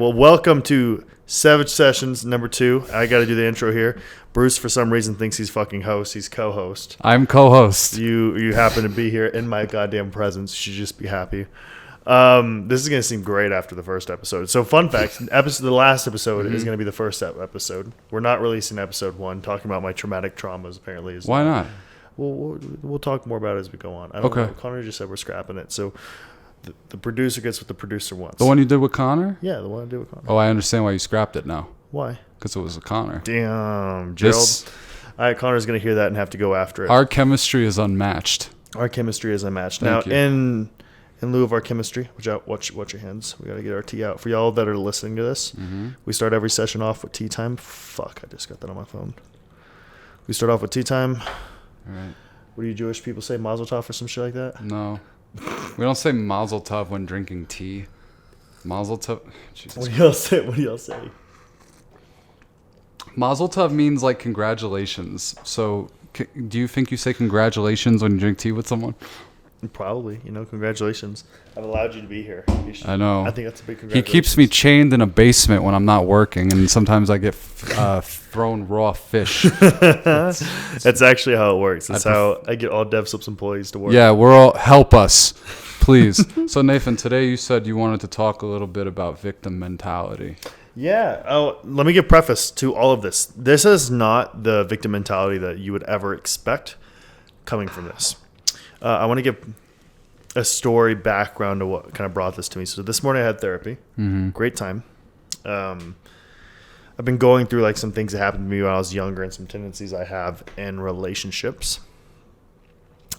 Well, welcome to Sevedge Sessions number 2. I got to do the intro here. Bruce, for some reason, thinks he's fucking host. He's co-host. I'm co-host. You happen to be here in my goddamn presence. You should just be happy. This is going to seem great after the first episode. So, fun fact, the last episode is going to be the first episode. We're not releasing episode 1, talking about my traumatic traumas, apparently. Why not? We'll talk more about it as we go on. I don't know. Connor just said we're scrapping it. So, the producer gets what the producer wants. The one you did with Connor? Yeah, the one I did with Connor. Oh, I understand why you scrapped it now. Why? Because it was a Connor. Damn, Gerald. All right, Connor's going to hear that and have to go after it. Our chemistry is unmatched. Our chemistry is unmatched. Thank now, you. in lieu of our chemistry, watch your hands. We got to get our tea out. For y'all that are listening to this, we start every session off with tea time. Fuck, I just got that on my phone. We start off with tea time. All right. What do you Jewish people say? Mazel tov or some shit like that? No. We don't say mazel tov when drinking tea. Mazel tov. Jesus What do y'all say? Mazel tov means like congratulations. So do you think you say congratulations when you drink tea with someone? Probably. Congratulations. I've allowed you to be here. I know. I think that's a big He congratulations. keeps me chained in a basement when I'm not working, and sometimes I get thrown raw fish. That's actually how it works. That's how I get all Devslopes employees to work. Yeah, help us, please. So Nathan, today you said you wanted to talk a little bit about victim mentality. Yeah. Oh, let me give preface to all of this. This is not the victim mentality that you would ever expect coming from this. I want to give a story background to what kind of brought this to me. So this morning I had therapy. Great time. I've been going through like some things that happened to me when I was younger and some tendencies I have in relationships.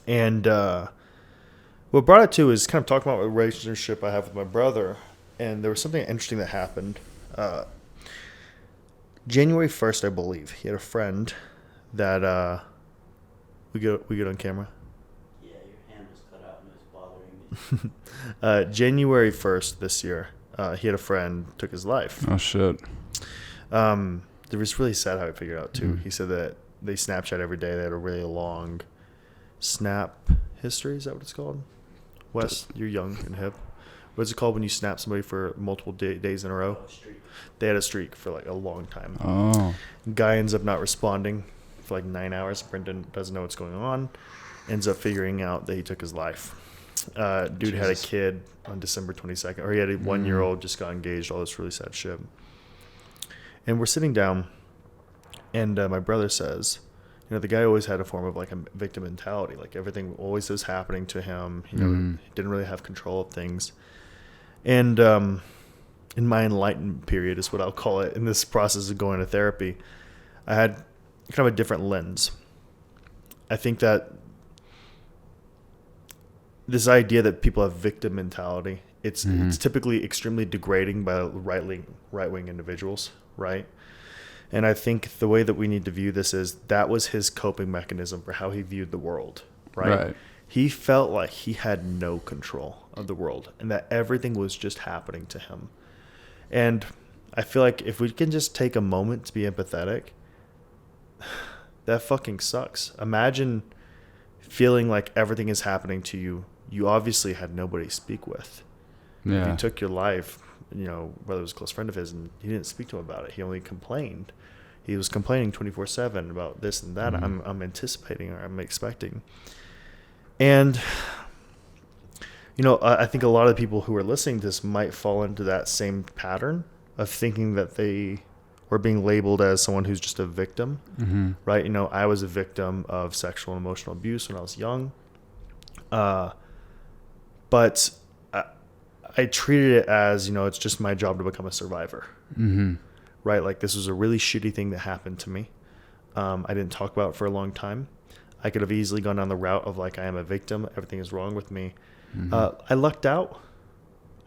And what brought it to is kind of talking about a relationship I have with my brother. And there was something interesting that happened. January 1st, I believe, he had a friend that we get on camera. January 1st this year, he had a friend took his life. Oh shit. It was really sad how he figured out too. He said that they Snapchat every day. They had a really long snap history. Is that what it's called? Wes, you're young and hip. What's it called when you snap somebody for multiple days in a row? They had a streak for like a long time. Oh. Guy ends up not responding for like 9 hours. Brendan doesn't know what's going on. Ends up figuring out that he took his life. Dude Jesus. had a kid on December 22nd, or he had a 1-year-old, just got engaged, all this really sad shit. And we're sitting down, and my brother says, the guy always had a form of like a victim mentality. Like everything always was happening to him. He didn't really have control of things. And in my enlightenment period is what I'll call it, in this process of going to therapy, I had kind of a different lens. I think that this idea that people have victim mentality, it's typically extremely degrading by right-wing individuals, right? And I think the way that we need to view this is that was his coping mechanism for how he viewed the world, right? He felt like he had no control of the world and that everything was just happening to him. And I feel like if we can just take a moment to be empathetic, that fucking sucks. Imagine feeling like everything is happening to you. You obviously had nobody to speak with. Yeah. If you took your life, whether it was a close friend of his, and he didn't speak to him about it. He only complained. He was complaining 24/7 about this and that. I'm anticipating or I'm expecting. And, I think a lot of the people who are listening to this might fall into that same pattern of thinking that they were being labeled as someone who's just a victim, right? I was a victim of sexual and emotional abuse when I was young. But I treated it as, it's just my job to become a survivor, right? Like this was a really shitty thing that happened to me. I didn't talk about it for a long time. I could have easily gone down the route of like, I am a victim. Everything is wrong with me. I lucked out.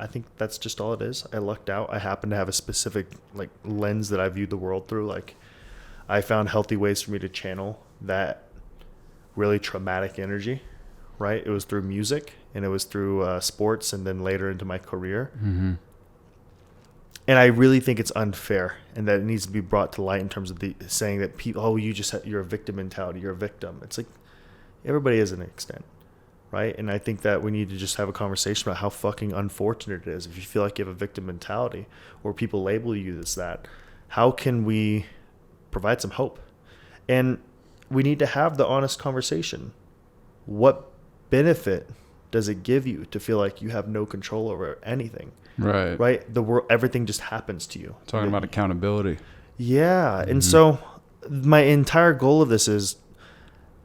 I think that's just all it is. I lucked out. I happen to have a specific like lens that I viewed the world through. Like I found healthy ways for me to channel that really traumatic energy, right? It was through music and it was through sports and then later into my career. And I really think it's unfair and that it needs to be brought to light in terms of the saying that people, you're a victim mentality. You're a victim. It's like everybody is an extent, right? And I think that we need to just have a conversation about how fucking unfortunate it is. If you feel like you have a victim mentality or people label you as that, how can we provide some hope? And we need to have the honest conversation. What benefit does it give you to feel like you have no control over anything? Right. Right? The world, everything just happens to you. Talking about accountability. Yeah. And so my entire goal of this is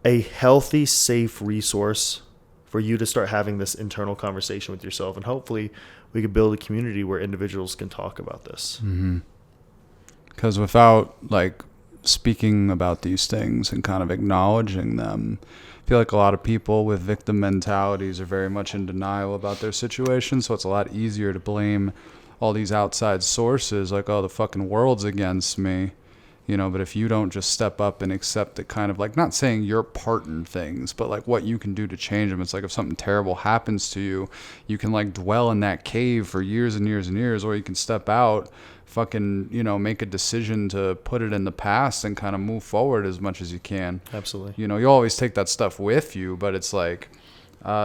a healthy, safe resource for you to start having this internal conversation with yourself. And hopefully we could build a community where individuals can talk about this. Because without like speaking about these things and kind of acknowledging them, I feel like a lot of people with victim mentalities are very much in denial about their situation. So it's a lot easier to blame all these outside sources, like, oh, the fucking world's against me. But if you don't just step up and accept it, kind of like, not saying your part in things, but like what you can do to change them. It's like if something terrible happens to you, you can like dwell in that cave for years and years and years, or you can step out, fucking, make a decision to put it in the past and kind of move forward as much as you can. Absolutely. You always take that stuff with you, but it's like,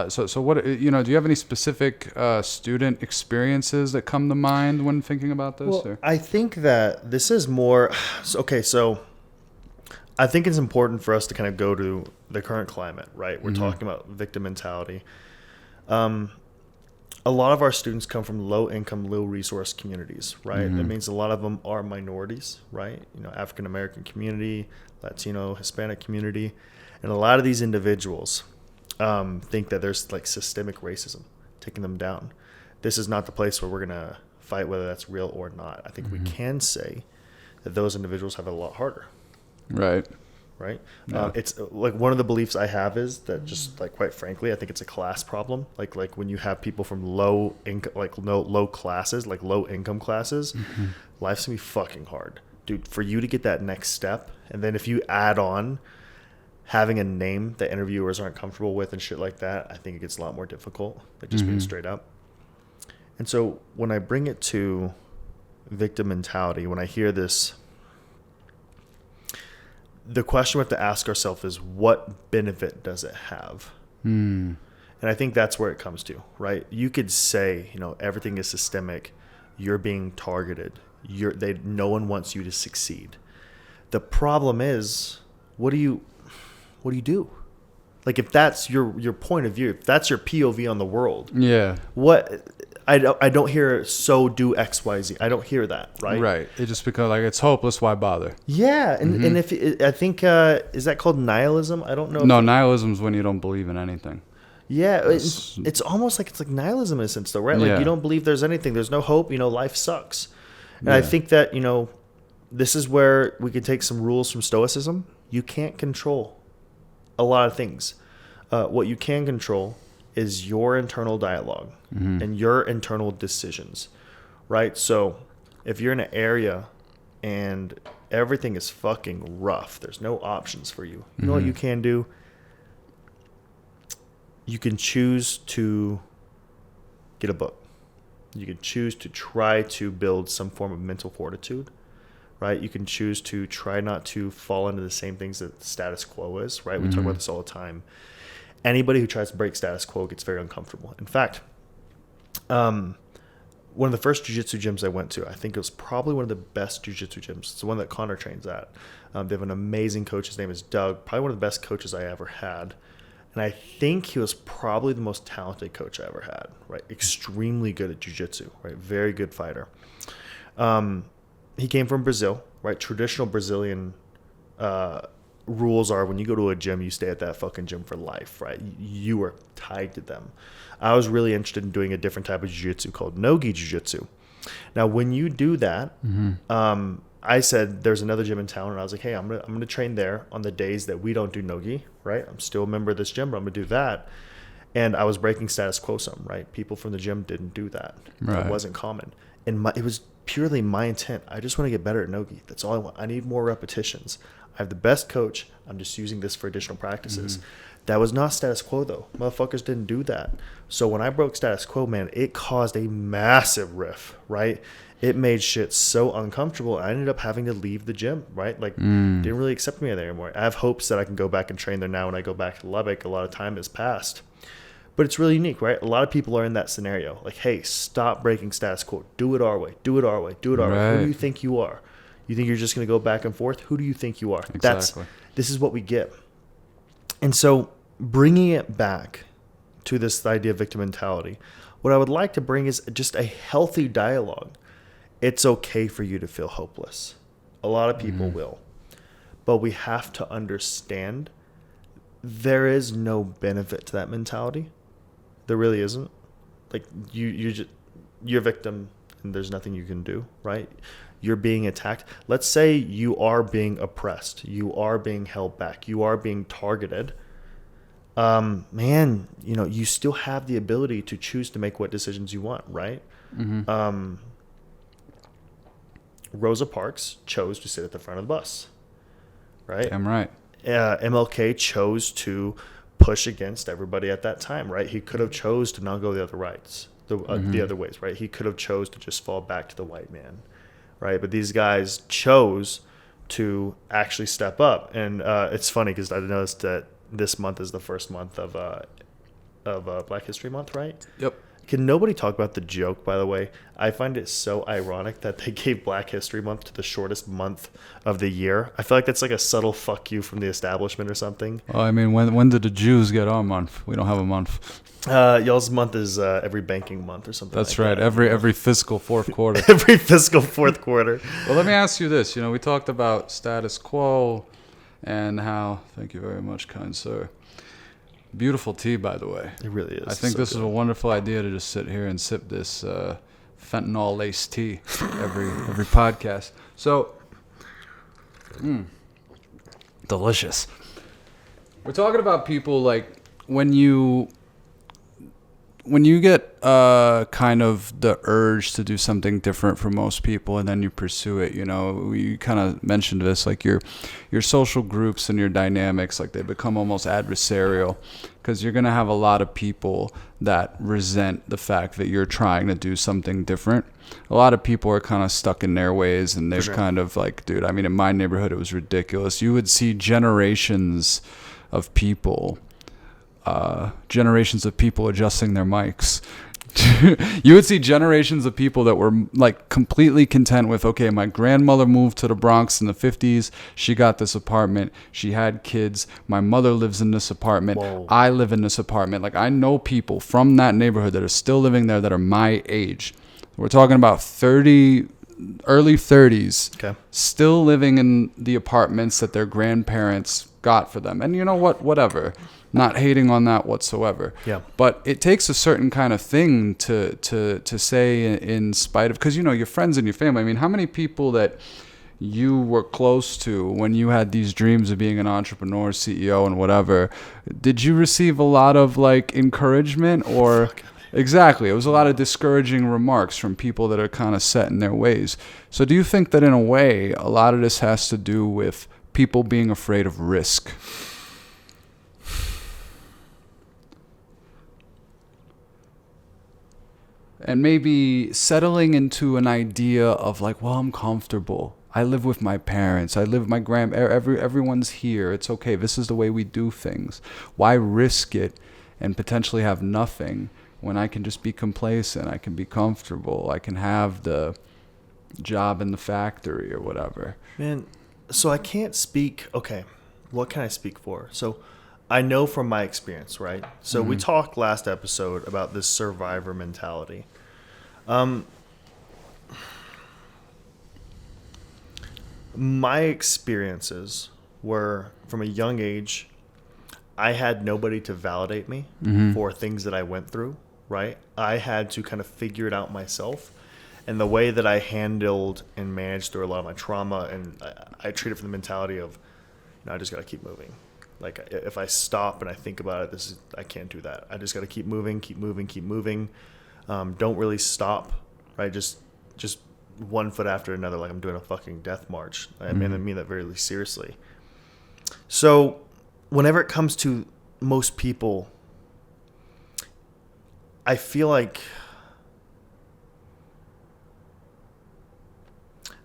so what, do you have any specific student experiences that come to mind when thinking about this? Well, I think that this is more, so I think it's important for us to kind of go to the current climate, right? We're talking about victim mentality. A lot of our students come from low income, low resource communities, right? That means a lot of them are minorities, right? African American community, Latino, Hispanic community. And a lot of these individuals think that there's like systemic racism taking them down. This is not the place where we're going to fight whether that's real or not. I think we can say that those individuals have it a lot harder. Right. Right. Yeah. It's like one of the beliefs I have is that just like, quite frankly, I think it's a class problem. Like when you have people from low income, like low classes, like low income classes, life's gonna be fucking hard, dude, for you to get that next step. And then if you add on having a name that interviewers aren't comfortable with and shit like that, I think it gets a lot more difficult, like just being straight up. And so when I bring it to victim mentality, when I hear this, the question we have to ask ourselves is, what benefit does it have? And I think that's where it comes to, right? You could say, everything is systemic. You're being targeted. No one wants you to succeed. The problem is, what do you do? Like, if that's your point of view, if that's your POV on the world, I don't hear, so do X, Y, Z. I don't hear that, right? Right. It just becomes like, it's hopeless. Why bother? Yeah. And if I think, is that called nihilism? I don't know. No, nihilism is when you don't believe in anything. Yeah. It's almost like, it's like nihilism in a sense though, right? Like you don't believe there's anything. There's no hope. Life sucks. And I think that, this is where we could take some rules from Stoicism. You can't control a lot of things. What you can control is your internal dialogue and your internal decisions, right? So if you're in an area and everything is fucking rough, there's no options for you. You know what you can do? You can choose to get a book. You can choose to try to build some form of mental fortitude, right? You can choose to try not to fall into the same things that the status quo is, right? We talk about this all the time. Anybody who tries to break status quo gets very uncomfortable. In fact, one of the first jiu-jitsu gyms I went to, I think it was probably one of the best jiu-jitsu gyms. It's the one that Connor trains at. They have an amazing coach. His name is Doug, probably one of the best coaches I ever had. And I think he was probably the most talented coach I ever had, right? Extremely good at jiu-jitsu, right? Very good fighter. He came from Brazil, right? Traditional Brazilian rules are, when you go to a gym, you stay at that fucking gym for life, right? You are tied to them. I was really interested in doing a different type of jiu-jitsu called no-gi jiu-jitsu. Now, when you do that, I said there's another gym in town, and I was like, hey, I'm gonna train there on the days that we don't do no-gi, right? I'm still a member of this gym, but I'm gonna do that. And I was breaking status quo some, right? People from the gym didn't do that. Right. It wasn't common. And it was purely my intent. I just want to get better at no-gi. That's all I want. I need more repetitions. I have the best coach. I'm just using this for additional practices. That was not status quo, though. Motherfuckers didn't do that. So when I broke status quo, man, it caused a massive rift, right? It made shit so uncomfortable. I ended up having to leave the gym, right? Like, didn't really accept me there anymore. I have hopes that I can go back and train there now when I go back to Lubbock. A lot of time has passed. But it's really unique, right? A lot of people are in that scenario. Like, hey, stop breaking status quo. Do it our way. Do it our way. Do it our way. Who do you think you are? You think you're just going to go back and forth? Who do you think you are? Exactly. This is what we get. And so bringing it back to this idea of victim mentality, what I would like to bring is just a healthy dialogue. It's okay for you to feel hopeless. A lot of people will. But we have to understand there is no benefit to that mentality. There really isn't. Like you're a victim and there's nothing you can do, right? You're being attacked. Let's say you are being oppressed. You are being held back. You are being targeted. Man, you still have the ability to choose to make what decisions you want, right? Rosa Parks chose to sit at the front of the bus, right? Damn right. MLK chose to push against everybody at that time, right? He could have chose to not go the other ways, right? He could have chose to just fall back to the white man, right? But these guys chose to actually step up, and it's funny because I noticed that this month is the first month of Black History Month, right? Yep. Can nobody talk about the joke, by the way? I find it so ironic that they gave Black History Month to the shortest month of the year. I feel like that's like a subtle fuck you from the establishment or something. Well, I mean, when did the Jews get our month? We don't have a month. Y'all's month is every banking month or something. That's like right. That. Every fiscal fourth quarter. Every fiscal fourth quarter. Well, let me ask you this. We talked about status quo and how, thank you very much, kind sir. Beautiful tea, by the way. It really is. I think this is a wonderful idea to just sit here and sip this fentanyl-laced tea every podcast. So, delicious. We're talking about people like when you get kind of the urge to do something different for most people, and then you pursue it. You kind of mentioned this, like your social groups and your dynamics, like they become almost adversarial, because you're gonna have a lot of people that resent the fact that you're trying to do something different. A lot of people are kind of stuck in their ways, and they're kind of like, dude. I mean, in my neighborhood, it was ridiculous. You would see generations of people adjusting their mics. You would see generations of people that were like completely content with, okay, my grandmother moved to the Bronx in the 50s. She got this apartment. She had kids. My mother lives in this apartment. Whoa. I live in this apartment. Like, I know people from that neighborhood that are still living there that are my age. We're talking about early 30s, okay, still living in the apartments that their grandparents got for them. And you know what? Whatever. Not hating on that whatsoever. Yeah. But it takes a certain kind of thing to say in spite of, because your friends and your family. I mean, how many people that you were close to when you had these dreams of being an entrepreneur, CEO, and whatever, did you receive a lot of like encouragement or? Exactly. It was a lot of discouraging remarks from people that are kind of set in their ways. So do you think that in a way, a lot of this has to do with people being afraid of risk? And maybe settling into an idea of like, well, I'm comfortable. I live with my parents. I live with my everyone's here. It's okay. This is the way we do things. Why risk it and potentially have nothing when I can just be complacent? I can be comfortable. I can have the job in the factory or whatever. Man, so I can't speak. Okay, what can I speak for? So I know from my experience, right? So we talked last episode about this survivor mentality. My experiences were from a young age, I had nobody to validate me for things that I went through, right? I had to kind of figure it out myself. And the way that I handled and managed through a lot of my trauma, and I treat it from the mentality of, I just got to keep moving. Like, if I stop and I think about it, I can't do that. I just got to keep moving. Don't really stop, right? Just one foot after another, like I'm doing a fucking death march. I mean that very seriously. So whenever it comes to most people, I feel like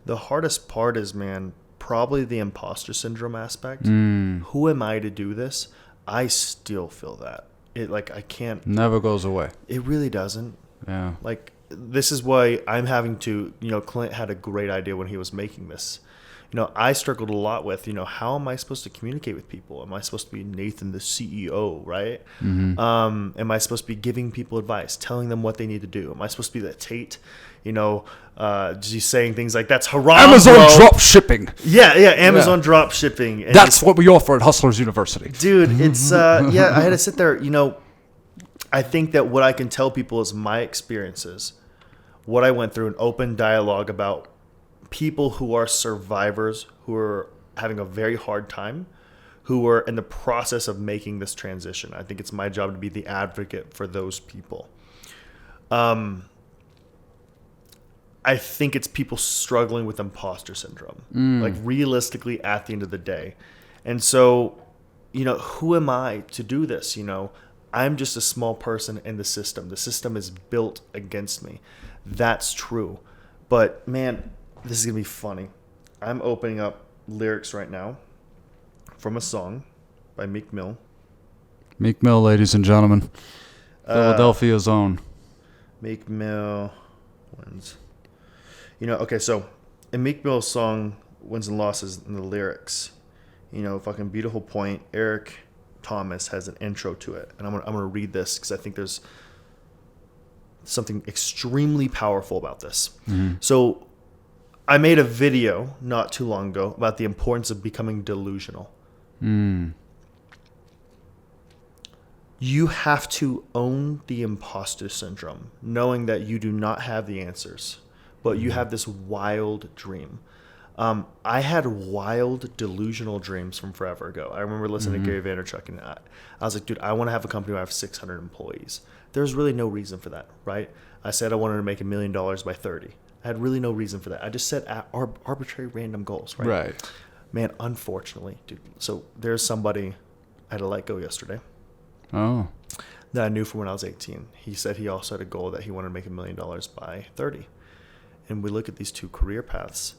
the hardest part is, man, probably the imposter syndrome aspect. Who am I to do this? I still feel that. It like I can't. Never goes away. It really doesn't. Yeah. Like this is why I'm having to. Clint had a great idea when he was making this. I struggled a lot with, how am I supposed to communicate with people? Am I supposed to be Nathan, the CEO, right? Mm-hmm. Am I supposed to be giving people advice, telling them what they need to do? Am I supposed to be the Tate, just saying things like, that's haram, Amazon bro. drop shipping. Yeah, Amazon drop shipping. And that's what we offer at Hustlers University. Dude, it's, I had to sit there, I think that what I can tell people is my experiences, what I went through, an open dialogue about people who are survivors, who are having a very hard time, who are in the process of making this transition. I think it's my job to be the advocate for those people. I think it's people struggling with imposter syndrome, like realistically at the end of the day. And so, who am I to do this? I'm just a small person in the system. The system is built against me. That's true. But man, this is going to be funny. I'm opening up lyrics right now from a song by Meek Mill. Meek Mill, ladies and gentlemen. Philadelphia's own. Meek Mill wins. Okay, so in Meek Mill's song, Wins and Losses, in the lyrics, fucking beautiful point. Eric Thomas has an intro to it. And I'm gonna read this because I think there's something extremely powerful about this. Mm-hmm. So I made a video not too long ago about the importance of becoming delusional. You have to own the imposter syndrome, knowing that you do not have the answers, but you have this wild dream. I had wild delusional dreams from forever ago. I remember listening to Gary Vaynerchuk, and I was like, dude, I want to have a company where I have 600 employees. There's really no reason for that, right? I said I wanted to make $1 million by 30. I had really no reason for that. I just set arbitrary random goals, right? Right. Man, unfortunately, dude. So there's somebody I had to let go yesterday. Oh. That I knew from when I was 18. He said he also had a goal that he wanted to make $1 million by 30. And we look at these two career paths.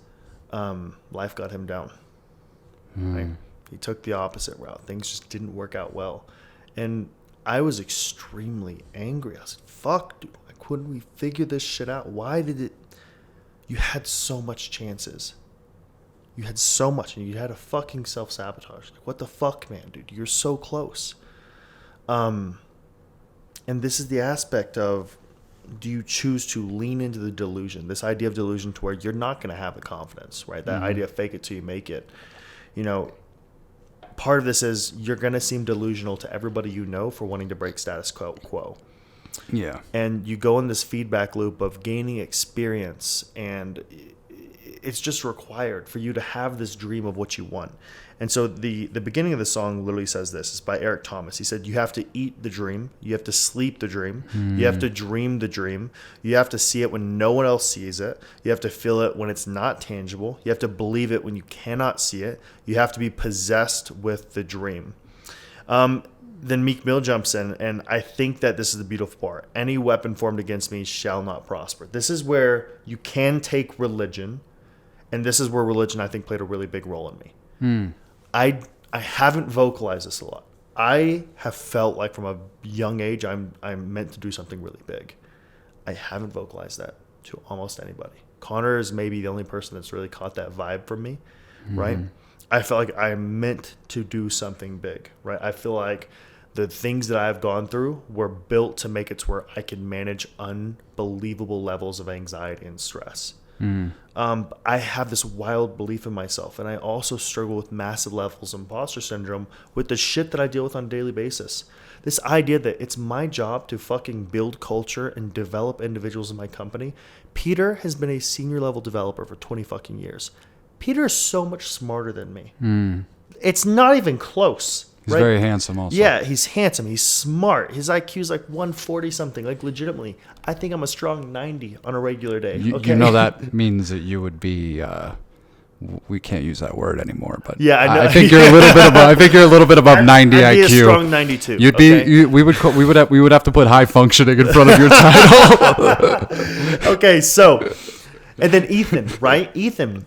Life got him down. Right? He took the opposite route. Things just didn't work out well. And I was extremely angry. I said, fuck, dude. Why couldn't we figure this shit out? Why did it... You had so much chances. You had so much, and you had a fucking self-sabotage. Like, what the fuck, man, dude? You're so close. And this is the aspect of, do you choose to lean into the delusion? This idea of delusion to where you're not going to have the confidence, right? That idea of fake it till you make it. Part of this is you're going to seem delusional to everybody you know for wanting to break status quo. Yeah. And you go in this feedback loop of gaining experience, and it's just required for you to have this dream of what you want. And so the beginning of the song literally says this. It's by Eric Thomas. He said, you have to eat the dream. You have to sleep the dream. You have to dream the dream. You have to see it when no one else sees it. You have to feel it when it's not tangible. You have to believe it when you cannot see it. You have to be possessed with the dream. Then Meek Mill jumps in, and I think that this is the beautiful part. Any weapon formed against me shall not prosper. This is where you can take religion, and this is where religion, I think, played a really big role in me. I haven't vocalized this a lot. I have felt like from a young age I'm meant to do something really big. I haven't vocalized that to almost anybody. Connor is maybe the only person that's really caught that vibe from me, right? I felt like I'm meant to do something big, right? I feel like the things that I've gone through were built to make it to where I can manage unbelievable levels of anxiety and stress. I have this wild belief in myself, and I also struggle with massive levels of imposter syndrome with the shit that I deal with on a daily basis. This idea that it's my job to fucking build culture and develop individuals in my company. Peter has been a senior level developer for 20 fucking years. Peter is so much smarter than me. It's not even close. He's very handsome also. Yeah, he's handsome. He's smart. His IQ is like 140 something, like legitimately. I think I'm a strong 90 on a regular day. You know that means that you would be we can't use that word anymore, but yeah, I know. I think you're a little bit above. I think you're a little bit above 90 I'd IQ. be a strong 92. You'd be. We would have to put high functioning in front of your title. Okay, so and then Ethan, right? Ethan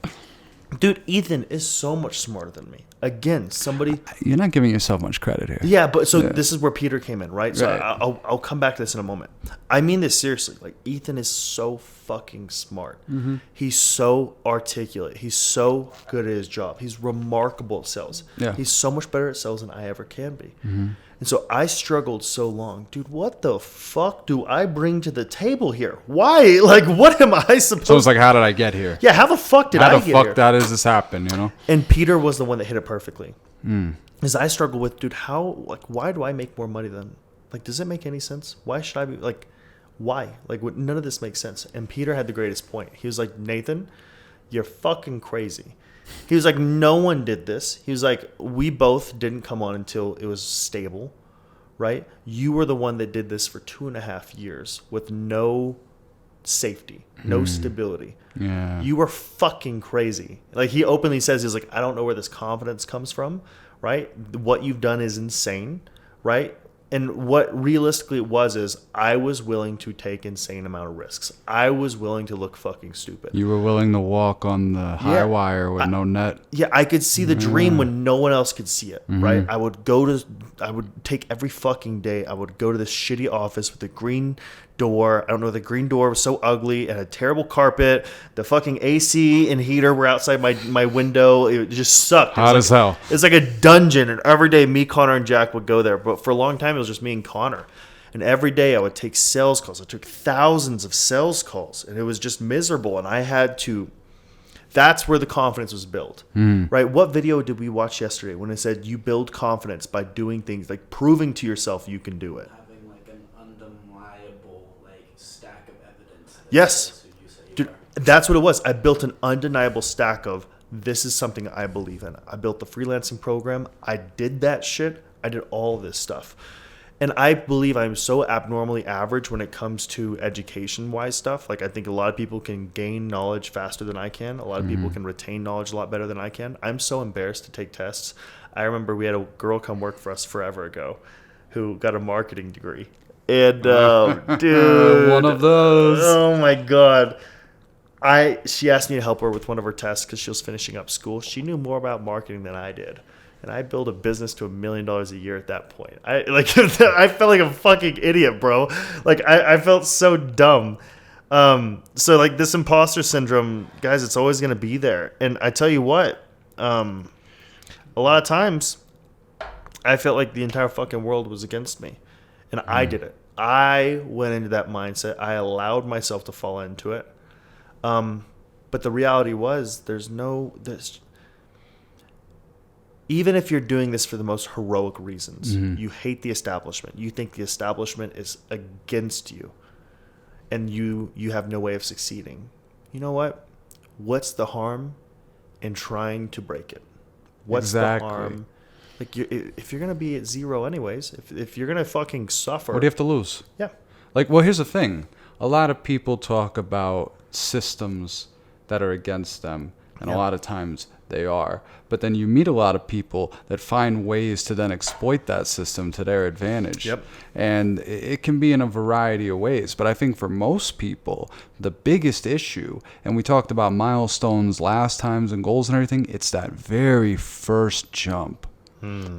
is so much smarter than me. Again, somebody. You're not giving yourself much credit here. Yeah, but so this is where Peter came in, right? So Right. I'll come back to this in a moment. I mean this seriously. Like, Ethan is so fucking smart. Mm-hmm. He's so articulate. He's so good at his job. He's remarkable at sales. Yeah. He's so much better at sales than I ever can be. Mm-hmm. And so I struggled so long. Dude, what the fuck do I bring to the table here? Why? Like, what am I supposed to... So it's like, how did I get here? Yeah, how the fuck did I get here? How the fuck does this happen, you know? And Peter was the one that hit it perfectly. Because I struggle with, dude, why do I make more money than... Like, does it make any sense? Why should I be... Like, why? Like, none of this makes sense. And Peter had the greatest point. He was like, Nathan, you're fucking crazy. He was like, no one did this. He was like, we both didn't come on until it was stable, right? You were the one that did this for 2.5 years with no safety, no stability. Yeah. You were fucking crazy. Like, he openly says, he's like, I don't know where this confidence comes from, right? What you've done is insane, right? And what realistically it was is I was willing to take insane amount of risks. I was willing to look fucking stupid. You were willing to walk on the high wire with no net. Yeah, I could see the dream when no one else could see it, right? I would take every fucking day. I would go to this shitty office with the green door. I don't know, the green door was so ugly and had terrible carpet. The fucking AC and heater were outside my window. It just sucked. Hot as hell. It's like a dungeon, and every day me, Connor, and Jack would go there. But for a long time, it was just me and Connor. And every day I would take sales calls. I took thousands of sales calls, and it was just miserable. And I had to... That's where the confidence was built, right? What video did we watch yesterday when it said you build confidence by doing things, like proving to yourself you can do it? Having like an undeniable like stack of evidence. Yes. Dude, that's what it was. I built an undeniable stack of, this is something I believe in. I built the freelancing program. I did that shit. I did all this stuff. And I believe I'm so abnormally average when it comes to education-wise stuff. Like, I think a lot of people can gain knowledge faster than I can. A lot of people can retain knowledge a lot better than I can. I'm so embarrassed to take tests. I remember we had a girl come work for us forever ago who got a marketing degree. And, dude. One of those. Oh, my God. She asked me to help her with one of her tests because she was finishing up school. She knew more about marketing than I did. And I built a business to $1 million a year at that point. I felt like a fucking idiot, bro. Like, I felt so dumb. So, like, this imposter syndrome, guys, it's always going to be there. And I tell you what, a lot of times I felt like the entire fucking world was against me. And I did it. I went into that mindset. I allowed myself to fall into it. But the reality was even if you're doing this for the most heroic reasons, you hate the establishment. You think the establishment is against you, and you have no way of succeeding. You know what? What's the harm in trying to break it? What's the harm? Like, if you're gonna be at zero anyways, if you're gonna fucking suffer, What do you have to lose? Yeah. Like, well, here's the thing. A lot of people talk about systems that are against them, and a lot of times they are. But then you meet a lot of people that find ways to then exploit that system to their advantage. Yep. And it can be in a variety of ways. But I think for most people, the biggest issue, and we talked about milestones last times and goals and everything, it's that very first jump.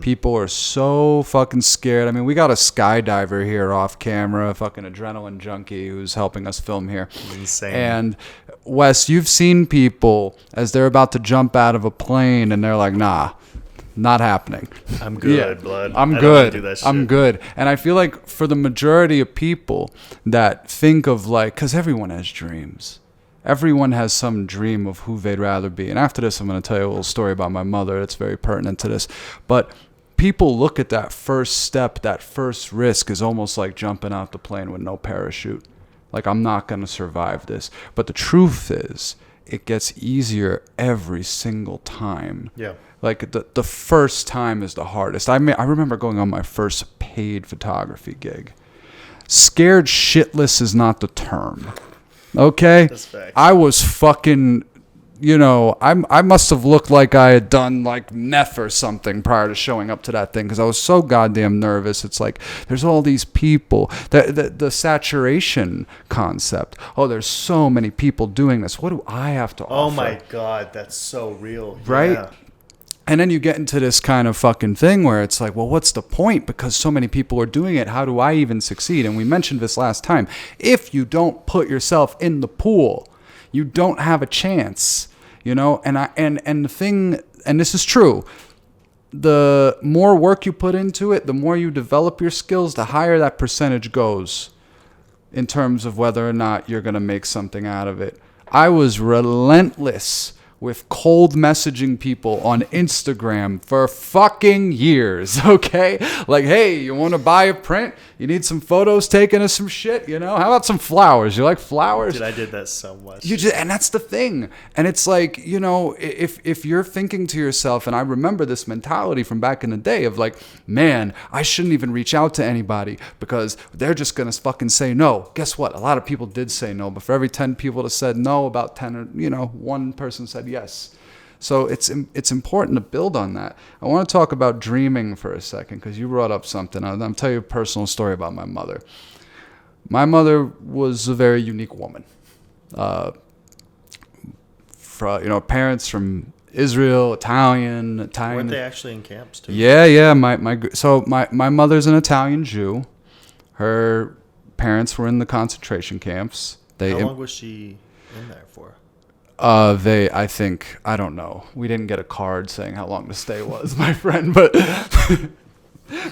People are so fucking scared. I mean, we got a skydiver here off camera, a fucking adrenaline junkie who's helping us film here. Insane. And Wes, you've seen people as they're about to jump out of a plane and they're like, nah, not happening. I'm good, blood. I'm I don't good. wanna do that shit. I'm good. And I feel like for the majority of people that think of like, because everyone has dreams. Everyone has some dream of who they'd rather be. And after this, I'm going to tell you a little story about my mother that's very pertinent to this. But people look at that first step, that first risk is almost like jumping out the plane with no parachute. Like, I'm not going to survive this. But the truth is, it gets easier every single time. Yeah. Like, the first time is the hardest. I remember going on my first paid photography gig. Scared shitless is not the term. Okay? That's facts. I was fucking, I must have looked like I had done like meth or something prior to showing up to that thing because I was so goddamn nervous. It's like, there's all these people. The saturation concept. Oh, there's so many people doing this. What do I have to offer? Oh my God, that's so real. Right? Yeah. And then you get into this kind of fucking thing where it's like, well, what's the point? Because so many people are doing it. How do I even succeed? And we mentioned this last time. If you don't put yourself in the pool, you don't have a chance, you know? And the thing, and this is true, the more work you put into it, the more you develop your skills, the higher that percentage goes in terms of whether or not you're going to make something out of it. I was relentless with cold messaging people on Instagram for fucking years, okay? Like, hey, you want to buy a print? You need some photos taken of some shit, you know? How about some flowers? You like flowers? Dude, I did that so much. And that's the thing. And it's like, you know, if you're thinking to yourself, and I remember this mentality from back in the day of like, man, I shouldn't even reach out to anybody because they're just going to fucking say no. Guess what? A lot of people did say no, but for every 10 people that said no, about 10, you know, one person said yes. So it's important to build on that. I want to talk about dreaming for a second because you brought up something. I'll tell you a personal story about my mother. My mother was a very unique woman. Parents from Israel, Italian. Weren't they actually in camps too? Yeah. My mother's an Italian Jew. Her parents were in the concentration camps. How long was she in there for? I don't know. We didn't get a card saying how long the stay was, my friend, but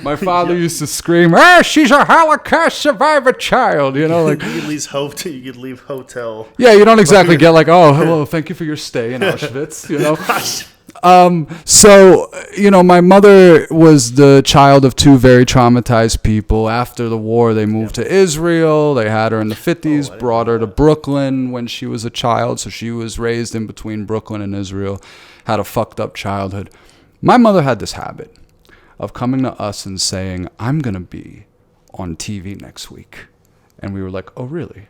my father used to scream, she's a Holocaust survivor child, you know, like. You could leave hotel. Yeah, you don't exactly get like, oh, hello, thank you for your stay in Auschwitz, you know. So, you know, my mother was the child of two very traumatized people. After the war, they moved to Israel. They had her in the 50s, brought her to Brooklyn when she was a child. So she was raised in between Brooklyn and Israel, had a fucked up childhood. My mother had this habit of coming to us and saying, I'm going to be on TV next week. And we were like, oh, really?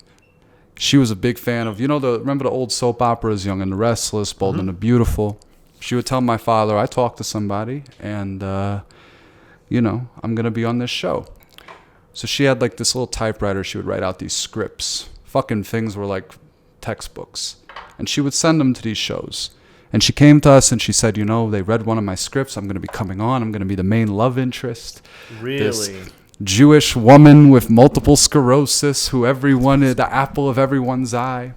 She was a big fan of, remember the old soap operas, Young and the Restless, Bold and the Beautiful? She would tell my father, I talked to somebody and, I'm going to be on this show. So she had like this little typewriter. She would write out these scripts. Fucking things were like textbooks. And she would send them to these shows. And she came to us and she said, they read one of my scripts. I'm going to be coming on. I'm going to be the main love interest. Really? This Jewish woman with multiple sclerosis who the apple of everyone's eye.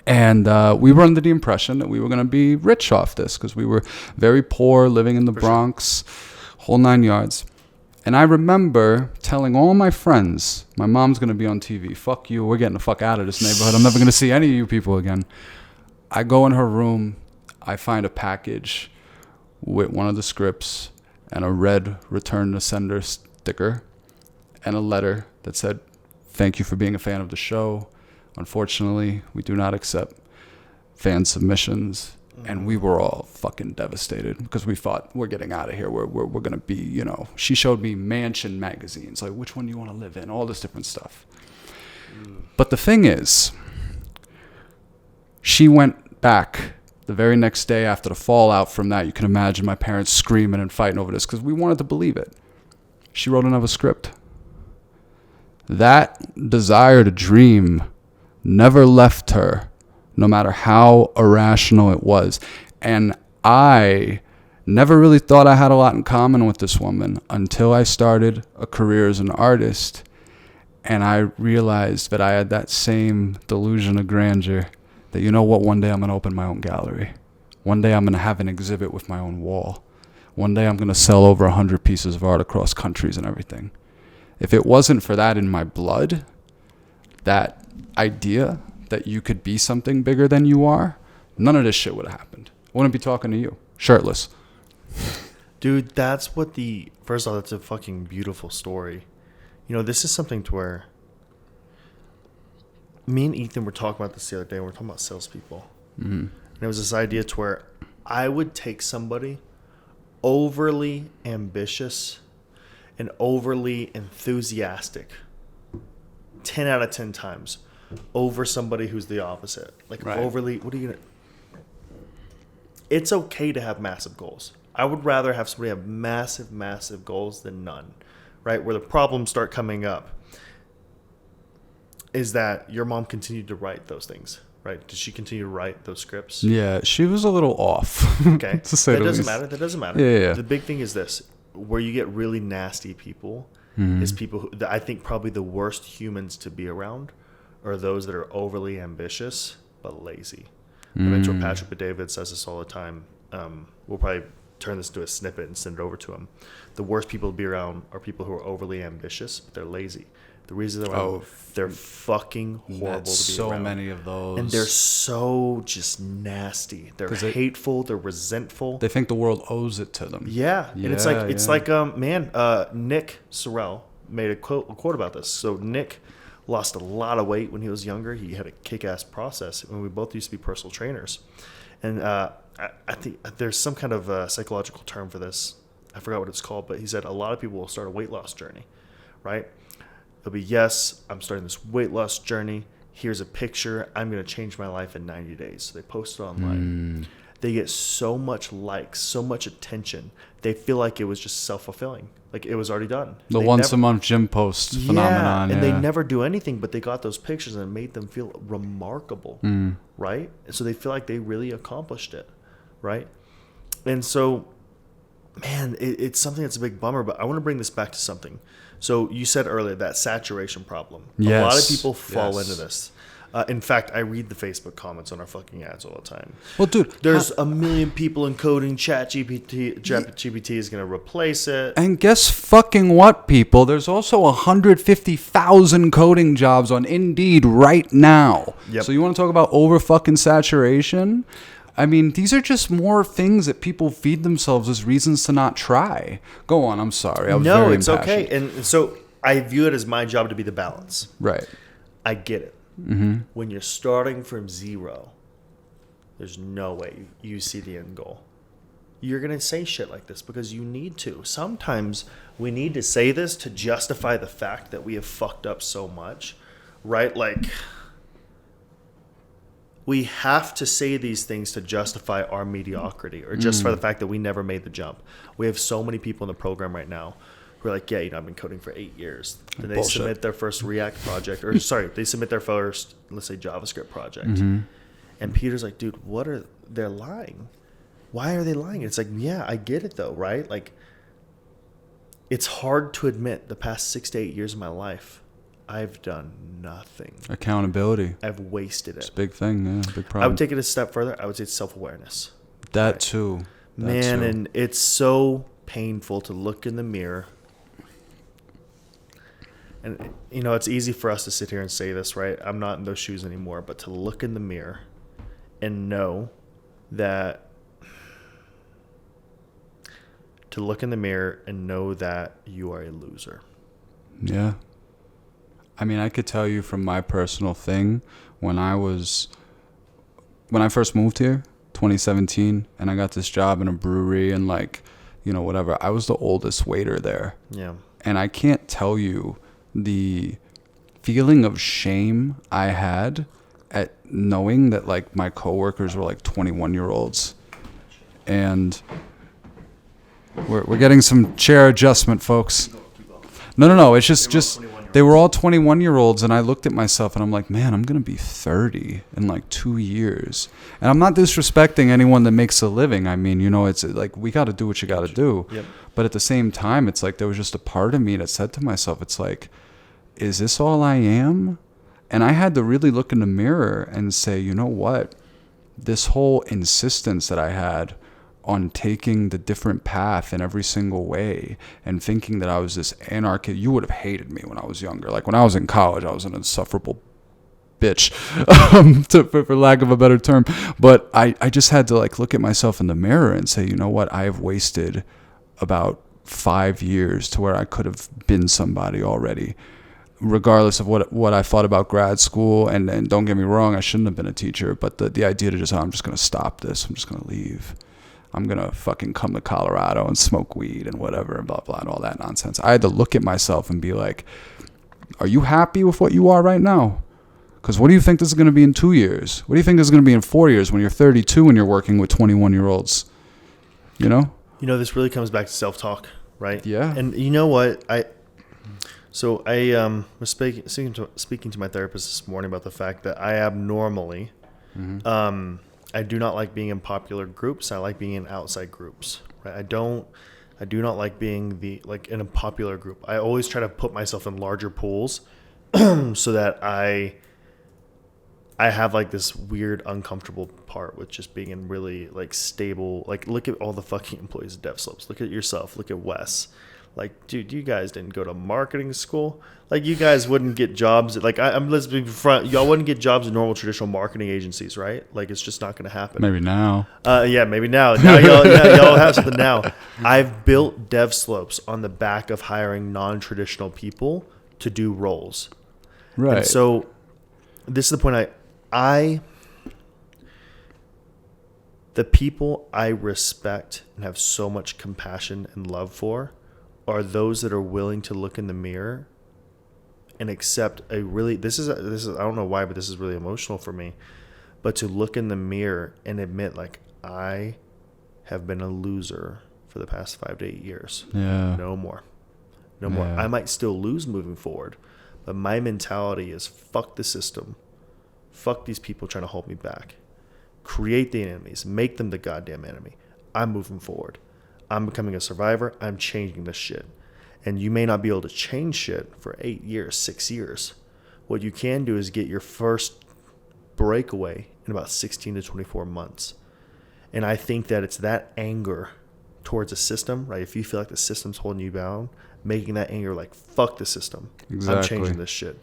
And we were under the impression that we were going to be rich off this because we were very poor, living in the Bronx, whole 9 yards. And I remember telling all my friends, my mom's going to be on TV. Fuck you. We're getting the fuck out of this neighborhood. I'm never going to see any of you people again. I go in her room. I find a package with one of the scripts and a red return to sender sticker and a letter that said, thank you for being a fan of the show. Unfortunately, we do not accept fan submissions. And we were all fucking devastated because we thought, we're getting out of here. We're going to be, she showed me Mansion magazines, like which one do you want to live in, all this different stuff. But the thing is, she went back the very next day after the fallout from that. You can imagine my parents screaming and fighting over this because we wanted to believe it. She wrote another script. That desire to dream never left her, no matter how irrational it was. And I never really thought I had a lot in common with this woman until I started a career as an artist. And I realized that I had that same delusion of grandeur that, one day I'm going to open my own gallery. One day I'm going to have an exhibit with my own wall. One day I'm going to sell over 100 pieces of art across countries and everything. If it wasn't for that in my blood, that idea that you could be something bigger than you are, none of this shit would have happened. I wouldn't be talking to you, shirtless. Dude, first of all, that's a fucking beautiful story. This is something to where me and Ethan were talking about this the other day, and we're talking about salespeople. Mm-hmm. And it was this idea to where I would take somebody overly ambitious and overly enthusiastic 10 out of 10 times over somebody who's the opposite. Like overly, it's okay to have massive goals. I would rather have somebody have massive, massive goals than none, right? Where the problems start coming up is that your mom continued to write those things, right? Did she continue to write those scripts? Yeah, she was a little off. Okay. To say That the doesn't least. matter. That doesn't matter. Yeah. The big thing is this. Where you get really nasty people is people who, I think probably the worst humans to be around are those that are overly ambitious but lazy. I mentioned Patrick David says this all the time. We'll probably turn this into a snippet and send it over to him. The worst people to be around are people who are overly ambitious, but they're lazy. The reason they're fucking horrible to be so around. many of those. And they're so just nasty. They're hateful. They're resentful. They think the world owes it to them. Yeah. And it's like Nick Sorrell made a quote about this. So Nick lost a lot of weight when he was younger. He had a kick-ass process. And we both used to be personal trainers. And I think there's some kind of psychological term for this. I forgot what it's called, but he said a lot of people will start a weight loss journey, right? It'll be, yes, I'm starting this weight loss journey. Here's a picture. I'm going to change my life in 90 days. So they post it online. They get so much likes, so much attention. They feel like it was just self-fulfilling. Like it was already done. The once-a-month gym post phenomenon. And they never do anything, but they got those pictures and it made them feel remarkable, right? And so they feel like they really accomplished it, right? And so, man, it's something that's a big bummer, but I want to bring this back to something. So you said earlier that saturation problem. Yes. A lot of people fall into this. In fact, I read the Facebook comments on our fucking ads all the time. Well, dude, there's a million people encoding ChatGPT is going to replace it. And guess fucking what, people? There's also 150,000 coding jobs on Indeed right now. Yep. So you want to talk about over fucking saturation? I mean, these are just more things that people feed themselves as reasons to not try. Go on. I'm sorry. I was very impassioned. Okay. And so I view it as my job to be the balance. Right. I get it. When you're starting from zero, there's no way you see the end goal. You're going to say shit like this because you need to. Sometimes we need to say this to justify the fact that we have fucked up so much, right? Like, we have to say these things to justify our mediocrity or justify the fact that we never made the jump. We have so many people in the program right now who are like, yeah, I've been coding for 8 years. Then they submit their first React project, or they submit their first, let's say, JavaScript project. And Peter's like, dude, they're lying. Why are they lying? It's like, yeah, I get it though, right? Like, it's hard to admit the past 6 to 8 years of my life, I've done nothing. Accountability. I've wasted it. It's a big thing, yeah, big problem. I would take it a step further. I would say it's self-awareness. That too. Man, and it's so painful to look in the mirror. And, you know, it's easy for us to sit here and say this, right? I'm not in those shoes anymore. But to look in the mirror and know that... you are a loser. Yeah. I mean, I could tell you from my personal thing, when I first moved here, 2017, and I got this job in a brewery and whatever, I was the oldest waiter there. Yeah. And I can't tell you the feeling of shame I had at knowing that my coworkers were 21-year-olds. And we're getting some chair adjustment, folks. No. It's just they were all 21-year-olds, and I looked at myself, and I'm like, man, I'm going to be 30 in 2 years. And I'm not disrespecting anyone that makes a living. I mean, it's we got to do what you got to do. Yep. But at the same time, it's there was just a part of me that said to myself, it's is this all I am? And I had to really look in the mirror and say, you know what? This whole insistence that I had on taking the different path in every single way and thinking that I was this anarchist. You would have hated me when I was younger. When I was in college, I was an insufferable bitch, for lack of a better term. But I just had to look at myself in the mirror and say, you know what? I have wasted about 5 years to where I could have been somebody already, regardless of what I thought about grad school. And don't get me wrong, I shouldn't have been a teacher. But the idea to just, I'm just going to stop this. I'm just going to leave. I'm going to fucking come to Colorado and smoke weed and whatever and blah, blah, and all that nonsense. I had to look at myself and be like, are you happy with what you are right now? Because what do you think this is going to be in 2 years? What do you think this is going to be in 4 years when you're 32 and you're working with 21-year-olds? You know? This really comes back to self-talk, right? Yeah. And you know what? I was speaking to my therapist this morning about the fact that I abnormally I do not like being in popular groups. I like being in outside groups. Right? I do not like being in a popular group. I always try to put myself in larger pools so that I have like this weird uncomfortable part with just being in really like stable, like look at all the fucking employees at Devslopes. Look at yourself. Look at Wes. Like, dude, you guys didn't go to marketing school. Like, you guys wouldn't get jobs. Like, let's be front. Y'all wouldn't get jobs in normal traditional marketing agencies, right? Like, it's just not going to happen. Maybe now. Yeah, maybe now. Now y'all have something now. I've built Devslopes on the back of hiring non-traditional people to do roles. Right. And so this is the point the people I respect and have so much compassion and love for are those that are willing to look in the mirror and accept this is I don't know why, but this is really emotional for me, but to look in the mirror and admit like I have been a loser for the past 5 to 8 years. Yeah. No more. I might still lose moving forward, but my mentality is fuck the system. Fuck these people trying to hold me back. Create the enemies. Make them the goddamn enemy. I'm moving forward. I'm becoming a survivor. I'm changing this shit. And you may not be able to change shit for 8 years, 6 years. What you can do is get your first breakaway in about 16 to 24 months. And I think that it's that anger towards a system, right? If you feel like the system's holding you down, making that anger like, fuck the system. Exactly. I'm changing this shit,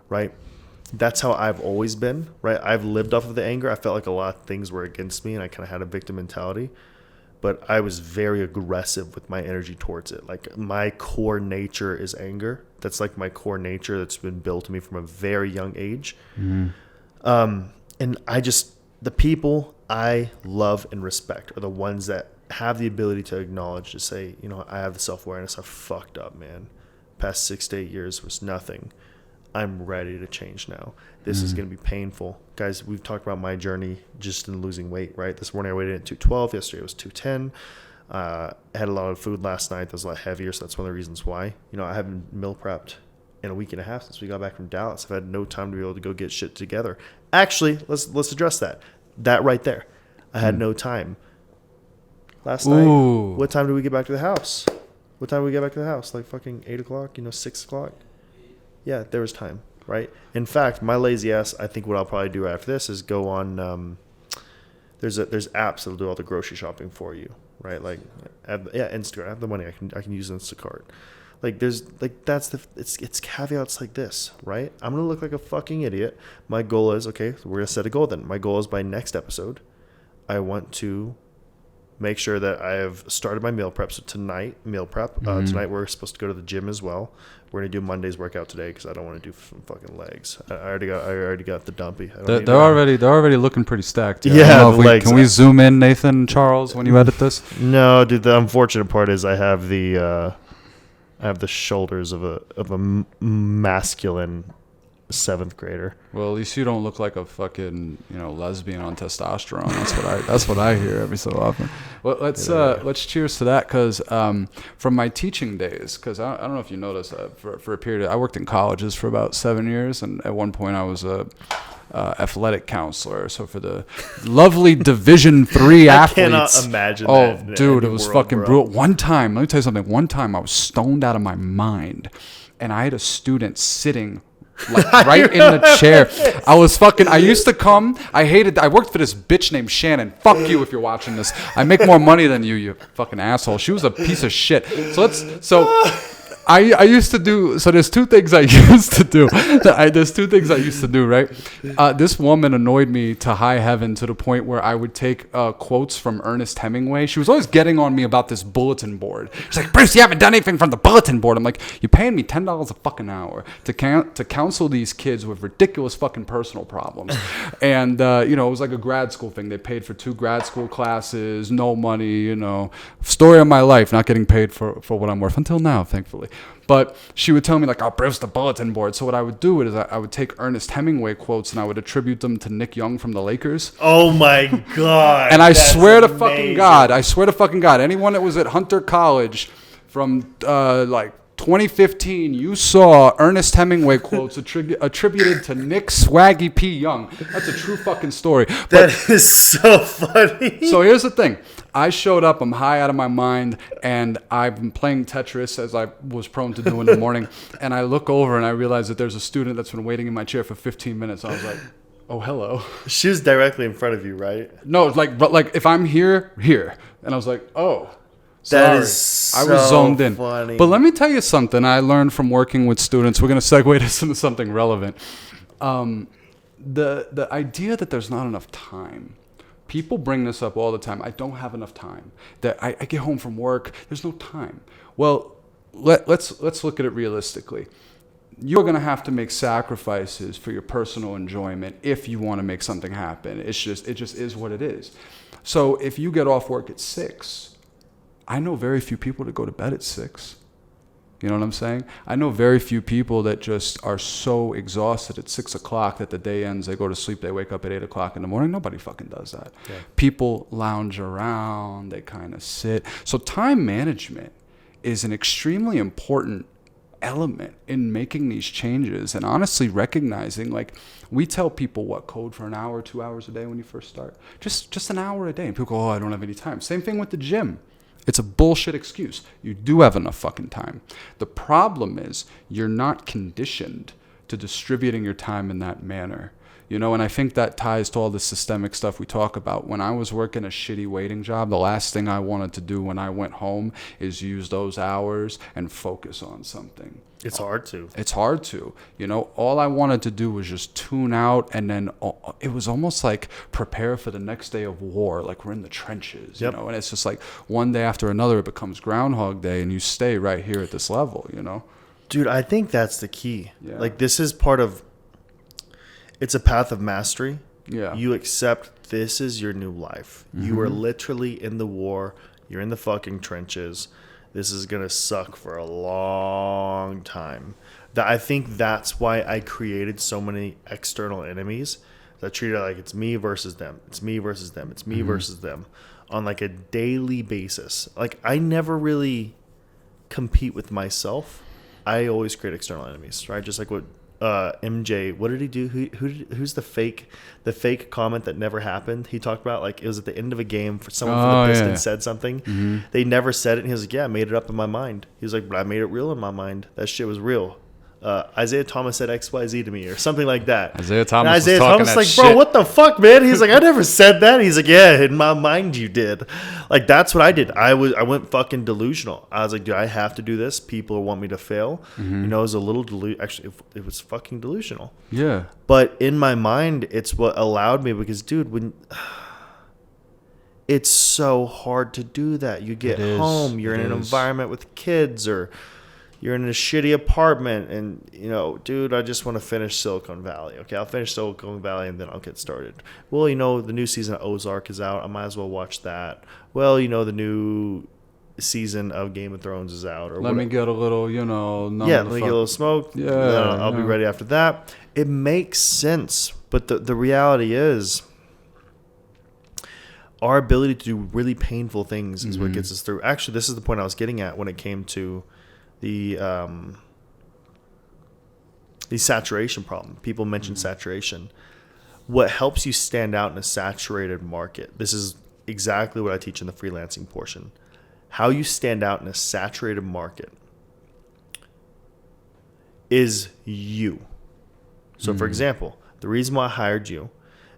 right? That's how I've always been, right? I've lived off of the anger. I felt like a lot of things were against me and I kind of had a victim mentality. But I was very aggressive with my energy towards it. Like my core nature is anger. That's like my core nature that's been built to me from a very young age. And the people I love and respect are the ones that have the ability to acknowledge, to say, you know, I have the self-awareness. I fucked up, man. Past 6 to 8 years was nothing. I'm ready to change now. This is going to be painful. Guys, we've talked about my journey just in losing weight, right? This morning I weighed in at 212. Yesterday it was 210. I had a lot of food last night that was a lot heavier, so that's one of the reasons why. You know, I haven't meal prepped in a week and a half since we got back from Dallas. I've had no time to be able to go get shit together. Actually, let's address that. That right there. I had no time. Last night, what time did we get back to the house? Like fucking 8 o'clock, 6 o'clock? Yeah, there was time, right? In fact, my lazy ass, I think what I'll probably do after this is go on, there's apps that'll do all the grocery shopping for you, right? Like, Instacart. I have the money. I can use Instacart. Like, it's caveats like this, right? I'm going to look like a fucking idiot. My goal is, okay, so we're going to set a goal then. My goal is by next episode, I want to make sure that I have started my meal prep. So tonight, meal prep. Tonight we're supposed to go to the gym as well. We're gonna do Monday's workout today because I don't want to do fucking legs. I already got the dumpy. They're already looking pretty stacked. Yeah, can we zoom in, Nathan, Charles, when you edit this? No, dude. The unfortunate part is I have the shoulders of a masculine 7th grader. Well, at least you don't look like a fucking lesbian on testosterone. That's what I hear every so often. Well, let's cheers to that, because from my teaching days, because I don't know if you noticed, for a period I worked in colleges for about 7 years, and at one point I was a athletic counselor. So for the lovely Division III athletes, I cannot imagine. Oh, that dude, it was fucking brutal. One time, let me tell you something. One time I was stoned out of my mind, and I had a student sitting like right in the chair. I worked for this bitch named Shannon. Fuck you if you're watching this. I make more money than you fucking asshole. She was a piece of shit. I used to do, so there's two things I used to do. Right? This woman annoyed me to high heaven to the point where I would take quotes from Ernest Hemingway. She was always getting on me about this bulletin board. She's like, Bruce, you haven't done anything from the bulletin board. I'm like, you're paying me $10 a fucking hour to counsel these kids with ridiculous fucking personal problems. And, it was like a grad school thing. They paid for 2 grad school classes, no money, story of my life, not getting paid for what I'm worth until now, thankfully. But she would tell me, like, Bruce, the bulletin board. So what I would do is I would take Ernest Hemingway quotes and I would attribute them to Nick Young from the Lakers. Oh, my God. And I swear to fucking God, anyone that was at Hunter College from, 2015, you saw Ernest Hemingway quotes attributed to Nick Swaggy P. Young. That's a true fucking story. That is so funny. So here's the thing. I showed up, I'm high out of my mind, and I've been playing Tetris as I was prone to do in the morning. And I look over and I realize that there's a student that's been waiting in my chair for 15 minutes. I was like, oh, hello. She was directly in front of you, right? No, but if I'm here. And I was like, oh. Sorry. That is so I was zoned in. funny. But let me tell you something I learned from working with students. We're going to segue this into something relevant. The idea that there's not enough time. People bring this up all the time. I don't have enough time. That I get home from work. There's no time. Well, let's look at it realistically. You're going to have to make sacrifices for your personal enjoyment if you want to make something happen. It just is what it is. So if you get off work at 6, I know very few people that go to bed at 6. You know what I'm saying? I know very few people that just are so exhausted at 6 o'clock that the day ends, they go to sleep, they wake up at 8 o'clock in the morning. Nobody fucking does that. Yeah. People lounge around, they kind of sit. So time management is an extremely important element in making these changes, and honestly recognizing, like, we tell people what, code for an hour, 2 hours a day when you first start. Just an hour a day. And people go, oh, I don't have any time. Same thing with the gym. It's a bullshit excuse. You do have enough fucking time. The problem is you're not conditioned to distributing your time in that manner. You know, and I think that ties to all the systemic stuff we talk about. When I was working a shitty waiting job, the last thing I wanted to do when I went home is use those hours and focus on something. It's hard to. It's hard to. You know, all I wanted to do was just tune out, and then it was almost like prepare for the next day of war, like we're in the trenches, you know, and it's just like one day after another it becomes Groundhog Day, and you stay right here at this level, you know? Dude, I think that's the key. Yeah. Like, this is part of, it's a path of mastery. Yeah. You accept this is your new life. Mm-hmm. You are literally in the war. You're in the fucking trenches. This is going to suck for a long time. I think that's why I created so many external enemies that treat it like it's me versus them. It's me versus them. It's me versus them on like a daily basis. Like, I never really compete with myself. I always create external enemies, right? Just like what MJ, what did he do? Who's the fake comment that never happened? He talked about, like, it was at the end of a game for someone from the Pistons said something. Mm-hmm. They never said it, and he was like, yeah, I made it up in my mind. He was like, but I made it real in my mind. That shit was real. Isaiah Thomas said XYZ to me or something like that. Isaiah Thomas was talking like, that bro, what the fuck, man? He's like, I never said that. He's like, yeah, in my mind you did. Like, that's what I did. I went fucking delusional. I was like, do I have to do this? People want me to fail. Mm-hmm. You know, it was a little actually, it was fucking delusional. Yeah. But in my mind, it's what allowed me, because, dude, when it's so hard to do that. You get home, you're in an environment with kids, or you're in a shitty apartment, and, you know, dude, I just want to finish Silicon Valley. Okay, I'll finish Silicon Valley, and then I'll get started. Well, you know, the new season of Ozark is out. I might as well watch that. Well, you know, the new season of Game of Thrones is out. Or let me get a little, you know. Let me get a little smoke. Yeah, I'll be ready after that. It makes sense, but the reality is, our ability to do really painful things is what gets us through. Actually, this is the point I was getting at when it came to the saturation problem. People mention saturation. What helps you stand out in a saturated market? This is exactly what I teach in the freelancing portion. How you stand out in a saturated market is you. So, for example, the reason why I hired you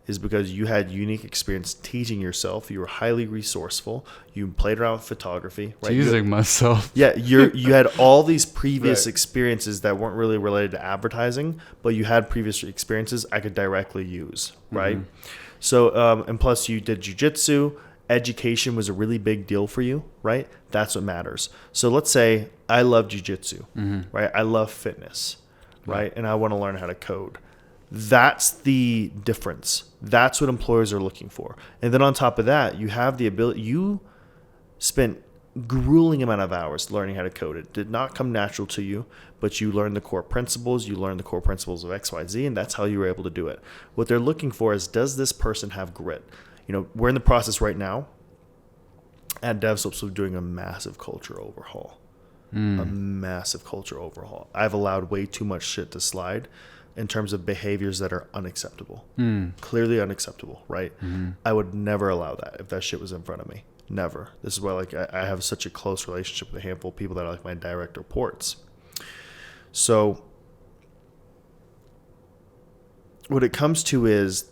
is because you had unique experience teaching yourself. You were highly resourceful. You played around with photography. Right? Teasing myself. Yeah, you had all these previous experiences that weren't really related to advertising, but you had previous experiences I could directly use, right? So, and plus you did jiu-jitsu. Education was a really big deal for you, right? That's what matters. So let's say I love jiu-jitsu, right? I love fitness, right? And I want to learn how to code. That's the difference. That's what employers are looking for. And then on top of that, you have the ability. You spent grueling amount of hours learning how to code. It did not come natural to you, but you learned the core principles. You learned the core principles of XYZ, and that's how you were able to do it. What they're looking for is, does this person have grit? You know, we're in the process right now at Devslopes of doing a massive culture overhaul. a massive culture overhaul. I've allowed way too much shit to slide in terms of behaviors that are unacceptable. Clearly unacceptable, right? I would never allow that if that shit was in front of me. Never. This is why like I have such a close relationship with a handful of people that are like my direct reports. So what it comes to is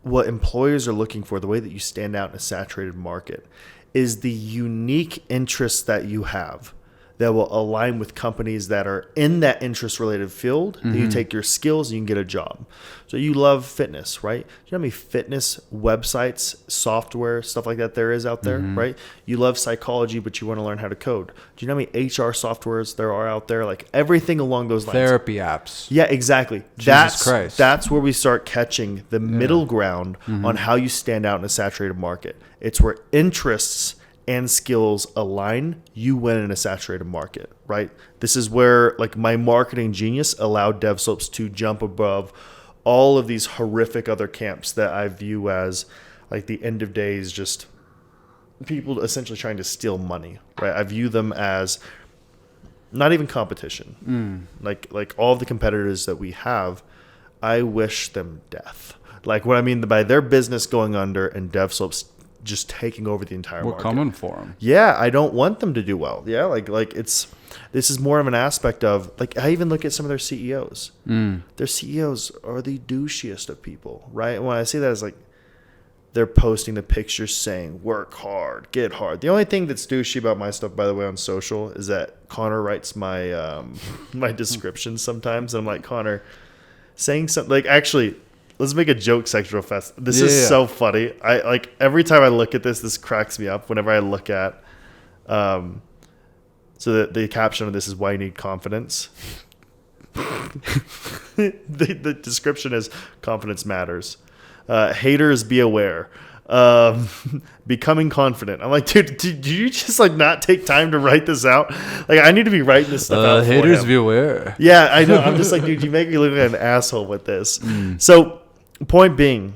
what employers are looking for, the way that you stand out in a saturated market, is the unique interests that you have that will align with companies that are in that interest-related field. That you take your skills and you can get a job. So you love fitness, right? Do you know how many fitness websites, software, stuff like that there is out there, right? You love psychology, but you want to learn how to code. Do you know how many HR softwares there are out there? Like everything along those lines. Therapy apps. Yeah, exactly. Jesus Christ. That's where we start catching the middle ground on how you stand out in a saturated market. It's where interests and skills align, you win in a saturated market, right? This is where like my marketing genius allowed Devslopes to jump above all of these horrific other camps that I view as like the end of days, just people essentially trying to steal money, right? I view them as not even competition. Like all of the competitors that we have, I wish them death. Like what I mean by their business going under and Devslopes just taking over the entire market. We're coming for them. Yeah, I don't want them to do well. Yeah, like this is more of an aspect of like I even look at some of their CEOs. Their CEOs are the douchiest of people, right? And when I say that, it's like they're posting the pictures saying work hard, get hard. The only thing that's douchey about my stuff, by the way, on social is that Connor writes my my descriptions sometimes, and I'm like, Connor, saying something like actually. Let's make a joke section real fast. This is so funny. I like every time I look at this cracks me up whenever I look at so the caption of this is why you need confidence. the description is confidence matters. Haters be aware. Becoming confident. I'm like, dude, did you just like not take time to write this out? Like I need to be writing this stuff out. Haters for him. be aware. Yeah, I know. I'm just like, dude, you make me look like an asshole with this. So point being,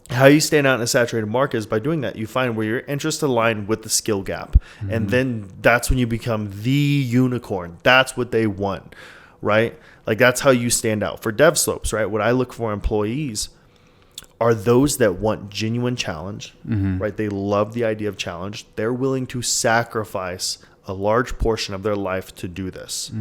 how you stand out in a saturated market is by doing that. You find where your interests align with the skill gap. And then that's when you become the unicorn. That's what they want, right? Like that's how you stand out. For Devslopes, right? What I look for employees are those that want genuine challenge, right? They love the idea of challenge. They're willing to sacrifice a large portion of their life to do this,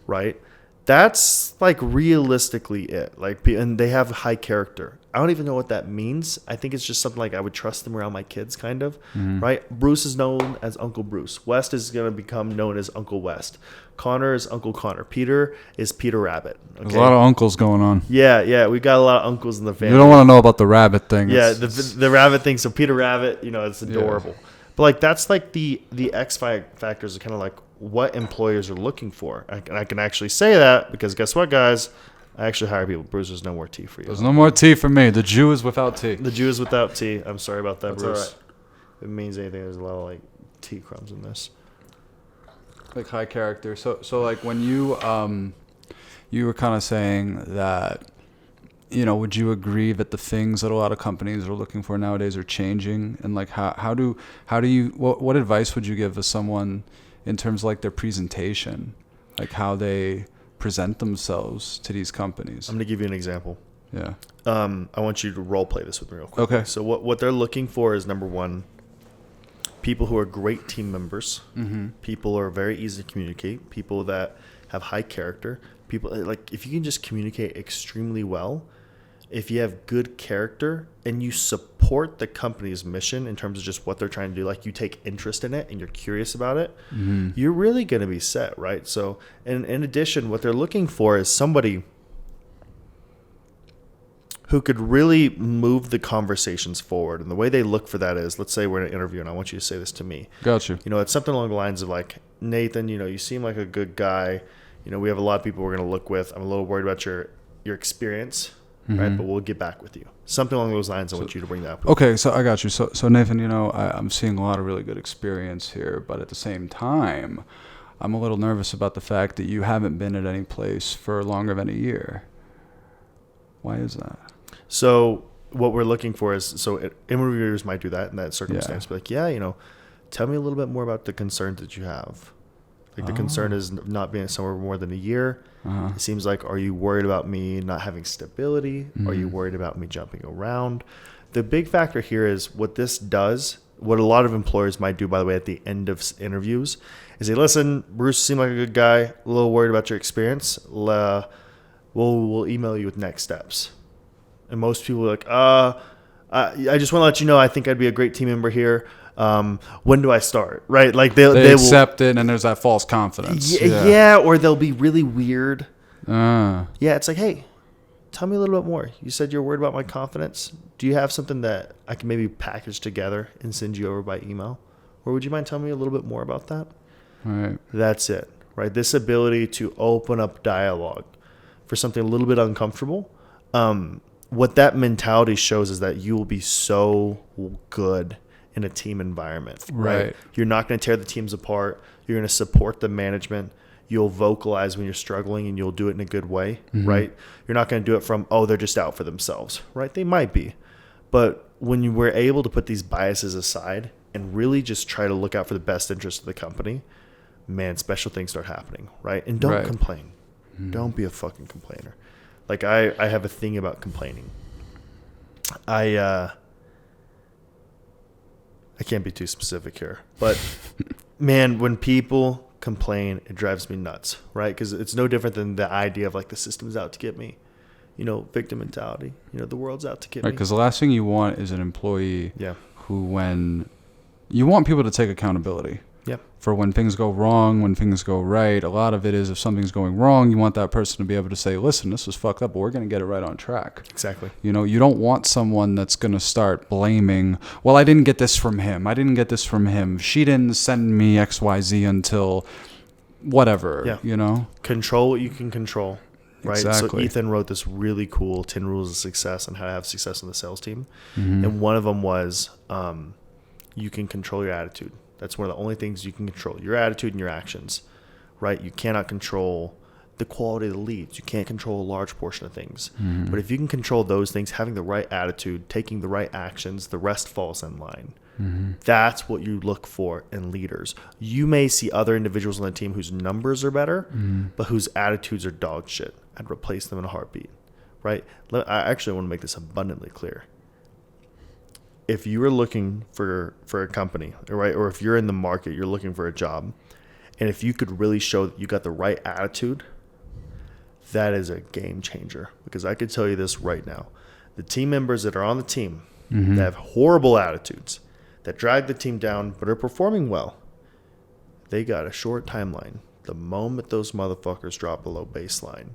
right? That's like realistically it. Like, and they have high character. I don't even know what that means. I think it's just something like I would trust them around my kids, kind of, right? Bruce is known as Uncle Bruce. West is going to become known as Uncle West. Connor is Uncle Connor. Peter is Peter Rabbit. Okay? There's a lot of uncles going on. Yeah, we got a lot of uncles in the family. You don't want to know about the rabbit thing. Yeah, the rabbit thing. So Peter Rabbit, it's adorable. Yeah. But like that's like the X factors are kind of like what employers are looking for. I can actually say that because guess what, guys? I actually hire people. Bruce, there's no more tea for you. There's no more tea for me. The Jew is without tea. The Jew is without tea. I'm sorry about that, That's Bruce. all right. If it means anything, there's a lot of like tea crumbs in this. Like high character. So like when you were kind of saying that, would you agree that the things that a lot of companies are looking for nowadays are changing? And like how do you what advice would you give to someone in terms of like their presentation, like how they present themselves to these companies? I'm going to give you an example. Yeah. I want you to role play this with me real quick. Okay. So what they're looking for is, number one, people who are great team members. People who are very easy to communicate. People that have high character. People like if you can just communicate extremely well, if you have good character and you support the company's mission in terms of just what they're trying to do, like you take interest in it and you're curious about it, you're really going to be set, right? So in addition, what they're looking for is somebody who could really move the conversations forward. And the way they look for that is, let's say we're in an interview and I want you to say this to me. Got you. It's something along the lines of like, Nathan, you seem like a good guy. We have a lot of people we're going to look with. I'm a little worried about your experience. Right, but we'll get back with you. Something along those lines. I want you to bring that up. Okay, so I got you. So Nathan, I'm seeing a lot of really good experience here, but at the same time, I'm a little nervous about the fact that you haven't been at any place for longer than a year. Why is that? So what we're looking for is, interviewers might do that in that circumstance. Yeah. But like, tell me a little bit more about the concerns that you have. Like the concern is not being somewhere more than a year. It seems like, are you worried about me not having stability? Are you worried about me jumping around? The big factor here is what this does, what a lot of employers might do, by the way, at the end of interviews, is they listen, Bruce seemed like a good guy, a little worried about your experience. We'll email you with next steps. And most people are like, I just want to let you know, I think I'd be a great team member here. When do I start? Right? Like they accept it, and there's that false confidence. Yeah, or they'll be really weird. Yeah, it's like, hey, tell me a little bit more. You said you're worried about my confidence. Do you have something that I can maybe package together and send you over by email? Or would you mind telling me a little bit more about that? Right. That's it, right? This ability to open up dialogue for something a little bit uncomfortable. What that mentality shows is that you will be so good in a team environment, right? You're not going to tear the teams apart. You're going to support the management. You'll vocalize when you're struggling, and you'll do it in a good way, right? You're not going to do it from, they're just out for themselves, right? They might be. But when you were able to put these biases aside and really just try to look out for the best interest of the company, man, special things start happening, right? And don't complain. Don't be a fucking complainer. Like I have a thing about complaining. I can't be too specific here, but man, when people complain, it drives me nuts, right? Because it's no different than the idea of like the system's out to get me, victim mentality. The world's out to get me. Because the last thing you want is an employee who, when you want people to take accountability. Yep. For when things go wrong, when things go right. A lot of it is if something's going wrong, you want that person to be able to say, listen, this was fucked up, but we're going to get it right on track. Exactly. You don't want someone that's going to start blaming, well, I didn't get this from him. I didn't get this from him. She didn't send me XYZ until whatever, Control what you can control, right? Exactly. So Ethan wrote this really cool 10 rules of success on how to have success on the sales team. And one of them was you can control your attitude. That's one of the only things you can control, your attitude and your actions, right? You cannot control the quality of the leads. You can't control a large portion of things. But if you can control those things, having the right attitude, taking the right actions, the rest falls in line. That's what you look for in leaders. You may see other individuals on the team whose numbers are better, but whose attitudes are dog shit. I'd replace them in a heartbeat, right? I actually want to make this abundantly clear. If you are looking for a company, right, or if you're in the market, you're looking for a job, and if you could really show that you got the right attitude, that is a game changer. Because I could tell you this right now. The team members that are on the team that have horrible attitudes, that drag the team down but are performing well, they got a short timeline. The moment those motherfuckers drop below baseline,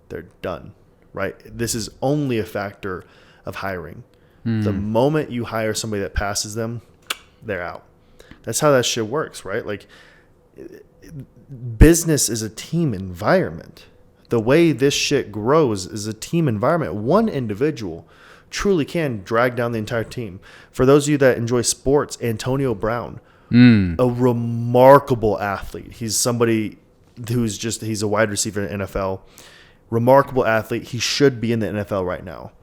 they're done, right? This is only a factor of hiring. The moment you hire somebody that passes them, they're out. That's how that shit works, right? Like, business is a team environment. The way this shit grows is a team environment. One individual truly can drag down the entire team. For those of you that enjoy sports, Antonio Brown, a remarkable athlete. He's somebody he's a wide receiver in the NFL. Remarkable athlete. He should be in the NFL right now.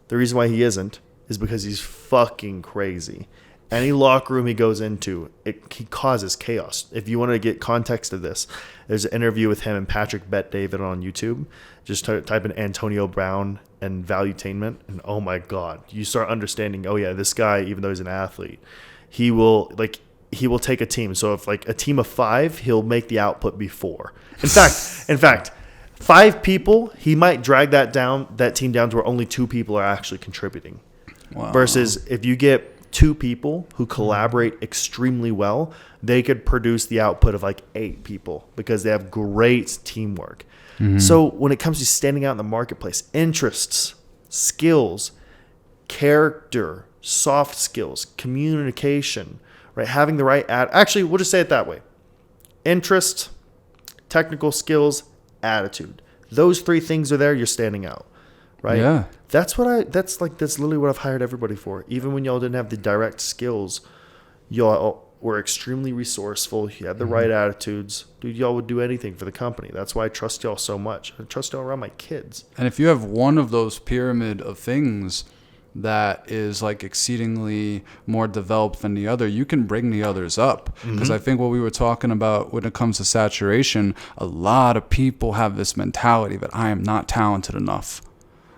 The reason why he isn't is because he's fucking crazy. Any locker room he goes into, he causes chaos. If you want to get context of this, there's an interview with him and Patrick Bet-David on YouTube. Just type in Antonio Brown and valuetainment, and oh my God, you start understanding, oh yeah, this guy, even though he's an athlete, he will take a team. So if like a team of 5, he'll make the output be 4. In fact, 5 people, he might drag that team down to where only 2 people are actually contributing. Wow. Versus if you get 2 people who collaborate extremely well, they could produce the output of like 8 people because they have great teamwork. So when it comes to standing out in the marketplace, interests, skills, character, soft skills, communication, right? Having the right actually, we'll just say it that way. Interest, technical skills, attitude. Those 3 things are there, you're standing out. Right? Yeah. That's literally what I've hired everybody for. Even when y'all didn't have the direct skills, y'all were extremely resourceful. You had the right attitudes. Dude, y'all would do anything for the company. That's why I trust y'all so much. I trust y'all around my kids. And if you have one of those pyramid of things, that is like exceedingly more developed than the other, you can bring the others up. Because I think what we were talking about when it comes to saturation, a lot of people have this mentality that I am not talented enough.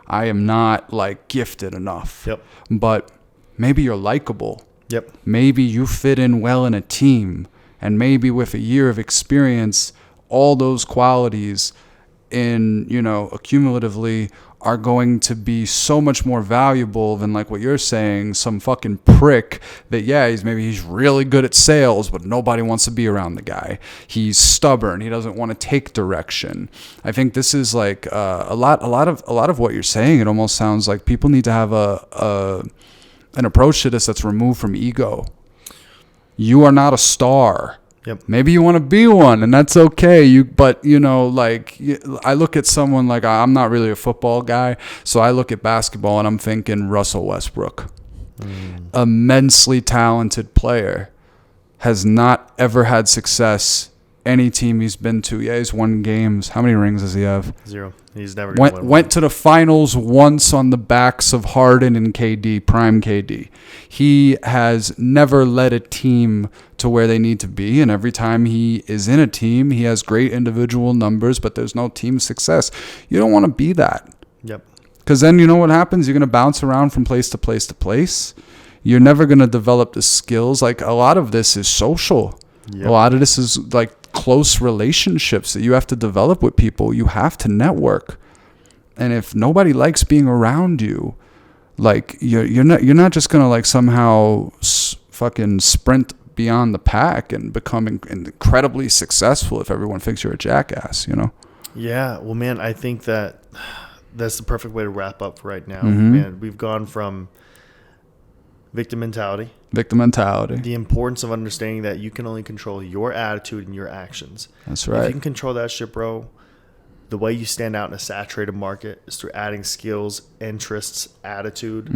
I am not like gifted enough. Yep. But maybe you're likable. Yep. Maybe you fit in well in a team. And maybe with a year of experience, all those qualities accumulatively are going to be so much more valuable than, like what you're saying, some fucking prick that, he's really good at sales, but nobody wants to be around the guy. He's stubborn. He doesn't want to take direction. I think this is like a lot of what you're saying. It almost sounds like people need to have an approach to this that's removed from ego. You are not a star. Yep. Maybe you want to be one, and that's okay. I look at someone like, I'm not really a football guy, so I look at basketball and I'm thinking Russell Westbrook, immensely talented player, has not ever had success any team he's been to. Yeah, he's won games. How many rings does he have? 0. He's never going to win. Went to the finals once on the backs of Harden and KD, prime KD. He has never led a team to where they need to be, and every time he is in a team, he has great individual numbers, but there's no team success. You don't want to be that. Yep. Because then you know what happens? You're going to bounce around from place to place to place. You're never going to develop the skills. Like, a lot of this is social. Yep. A lot of this is like close relationships that you have to develop with people. You have to network. And if nobody likes being around you, like, you're not just going to like somehow fucking sprint beyond the pack and become incredibly successful if everyone thinks you're a jackass, Yeah. Well, man, I think that's the perfect way to wrap up right now. Man, we've gone from victim mentality, the importance of understanding that you can only control your attitude and your actions. That's right. If you can control that shit, bro, the way you stand out in a saturated market is through adding skills, interests, attitude.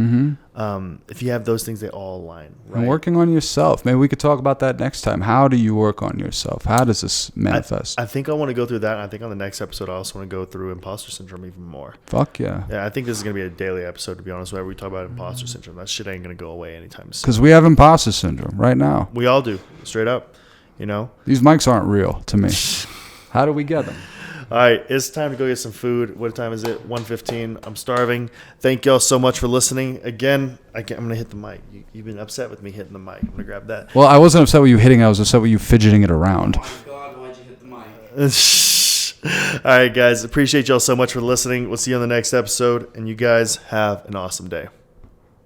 If you have those things, they all align. Right? And working on yourself. Maybe we could talk about that next time. How do you work on yourself? How does this manifest? I think I want to go through that. And I think on the next episode, I also want to go through imposter syndrome even more. Fuck yeah. Yeah, I think this is going to be a daily episode, to be honest. Where we talk about imposter syndrome. That shit ain't going to go away anytime soon. Because we have imposter syndrome right now. We all do. Straight up. These mics aren't real to me. How do we get them? All right, it's time to go get some food. What time is it? 1:15. I'm starving. Thank y'all so much for listening. Again, I'm going to hit the mic. You've been upset with me hitting the mic. I'm going to grab that. Well, I wasn't upset with you hitting it. I was upset with you fidgeting it around. Oh my God, why'd you hit the mic? All right, guys. Appreciate y'all so much for listening. We'll see you on the next episode. And you guys have an awesome day.